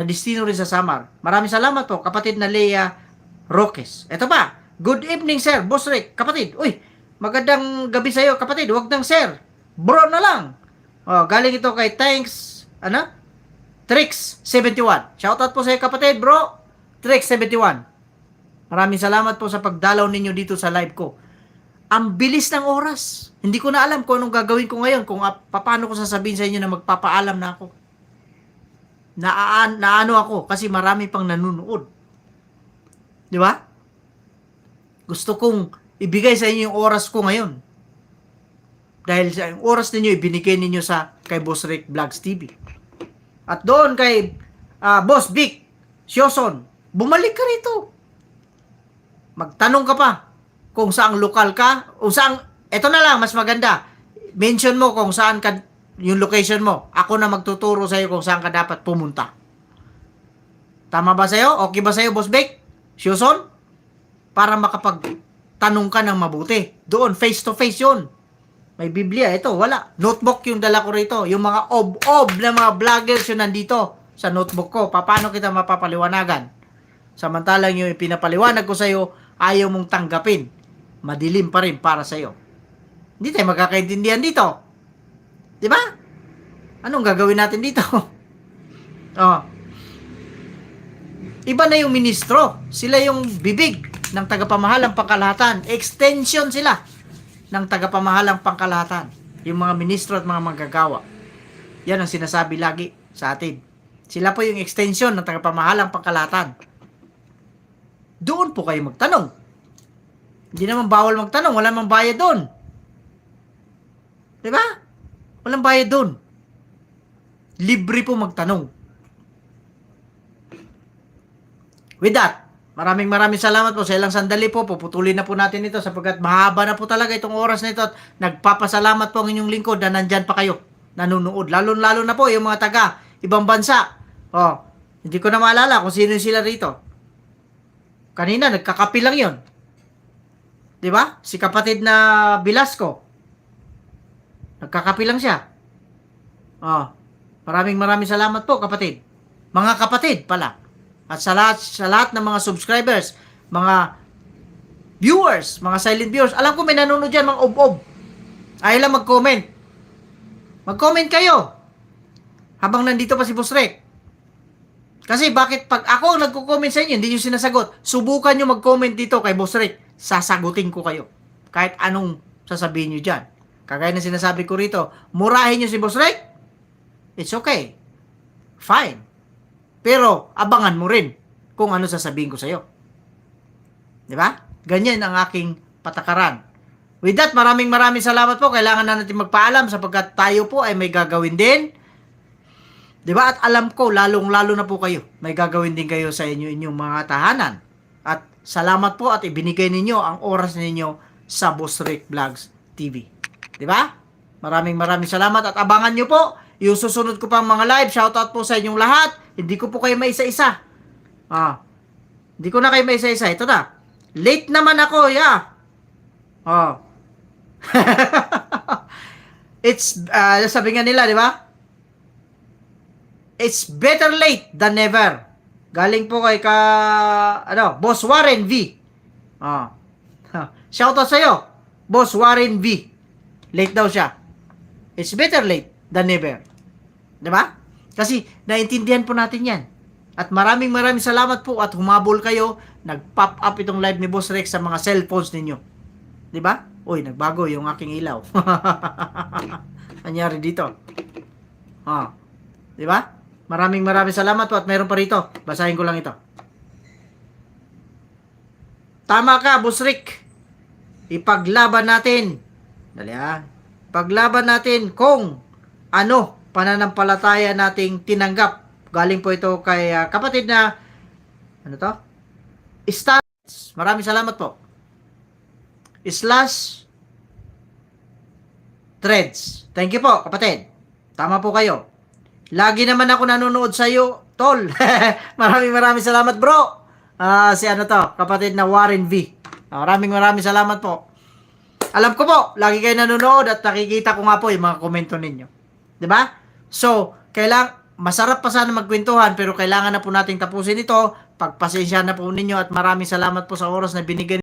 na destino rin sa Samar. Maraming salamat po, kapatid na Leia Roques. Ito pa, good evening sir, Boss Rick, kapatid. Uy, magandang gabi sa iyo, kapatid. Huwag nang sir, bro na lang. Oh, galing ito kay Thanks, Trix71. Shoutout po sa iyo, kapatid, bro. Trix71. Maraming salamat po sa pagdalaw ninyo dito sa live ko. Ang bilis ng oras. Hindi ko na alam kung anong gagawin ko ngayon, kung paano ko sasabihin sa inyo na magpapaalam na ako. Naano ako kasi marami pang nanonood. Di ba? Gusto kong ibigay sa inyo yung oras ko ngayon. Dahil sa yung oras ninyo, ibinigay ninyo sa kay Boss Rick Vlogs TV. At doon kay Boss Vic Sioson, bumalik ka rito. Magtanong ka pa kung saang lokal ka, o saang, eto na lang, mas maganda. Mention mo kung saan ka, yung location mo. Ako na magtuturo sa iyo kung saan ka dapat pumunta. Tama ba sa iyo? Okay ba sa iyo, Boss Vic Sioson? Para makapagtanong ka ng mabuti. Doon, face to face yun. May Biblia, ito, wala. Notebook yung dala ko rito. Yung mga ob-ob na mga vloggers yun nandito sa notebook ko. Paano kita mapapaliwanagan? Samantalang yung pinapaliwanag ko sa iyo, ayaw mong tanggapin. Madilim pa rin para sa iyo. Hindi tayo magkakaintindihan dito. Di ba? Anong gagawin natin dito? Oh. Iba na yung ministro. Sila yung bibig ng tagapamahalang pangkalahatan. Extension sila ng tagapamahalang pangkalahatan. Yung mga ministro at mga manggagawa. Yan ang sinasabi lagi sa atin. Sila po yung extension ng tagapamahalang pangkalahatan. Doon po kayo magtanong. Hindi naman bawal magtanong. Wala namang bayad doon. Diba? Walang bayad doon. Libre po magtanong. With that, maraming salamat po. Sa ilang sandali po, puputulin na po natin ito sapagkat mahaba na po talaga itong oras na ito at nagpapasalamat po ang inyong lingkod na nandyan pa kayo, nanonood. Lalo na po yung mga taga ibang bansa. Oh, hindi ko na maalala kung sino sila rito. Kanina, nagkakapi lang yun. Diba? Si kapatid na Velasco. Nagkakapi lang siya. Oh, maraming salamat po, kapatid. Mga kapatid pala. At sa lahat ng mga subscribers, mga viewers, mga silent viewers, alam ko may nanonood dyan, mga ob-ob. Ayaw lang mag-comment. Mag-comment kayo. Habang nandito pa si Boss Rick. Kasi bakit pag ako nagko-comment sa inyo, hindi nyo sinasagot, subukan nyo mag-comment dito kay Boss Rick. Sasagutin ko kayo. Kahit anong sasabihin nyo dyan. Kagaya na sinasabi ko rito, murahin nyo si Boss Rick, it's okay. Fine. Pero, abangan mo rin kung ano sasabihin ko sa'yo. Di ba? Ganyan ang aking patakaran. With that, maraming salamat po. Kailangan na natin magpaalam sapagkat tayo po ay may gagawin din. Di ba? At alam ko, lalong-lalo na po kayo. May gagawin din kayo sa inyong mga tahanan. At salamat po at ibinigay ninyo ang oras ninyo sa Boss Rick Vlogs TV. Di ba? Maraming salamat at abangan nyo po yung susunod ko pang mga live. Shoutout po sa inyong lahat. Hindi ko po kayo maisa-isa. Hindi ko na kayo maisa-isa. Ito na. Late naman ako, yeah. It's, sabi nga nila, di ba? It's better late than never. Galing po kay Boss Warren V. Shoutout sa'yo, Boss Warren V. Late daw siya. It's better late than never. Diba? Kasi naintindihan po natin yan. At maraming salamat po at humabol kayo. Nag-pop up itong live ni Boss Rex sa mga cellphones ninyo. Diba? Uy, nagbago yung aking ilaw. Anyari dito. Diba? Maraming salamat po at meron pa rito. Basahin ko lang ito. Tama ka, Boss Rick. Ipaglaban natin. Dali Paglaban natin kung ano pananampalataya nating tinanggap. Galing po ito kay kapatid na Stans. Maraming salamat po. /threads. Thank you po, kapatid. Tama po kayo. Lagi naman ako nanonood sa iyo, tol. maraming salamat, bro. Kapatid na Warren V. Maraming salamat po. Alam ko po, lagi kayo nanonood at nakikita ko nga po yung mga komento ninyo. 'Di ba? So, masarap pa sana magkwentuhan pero kailangan na po nating tapusin ito. Pagpasensya na po ninyo at maraming salamat po sa oras na binigay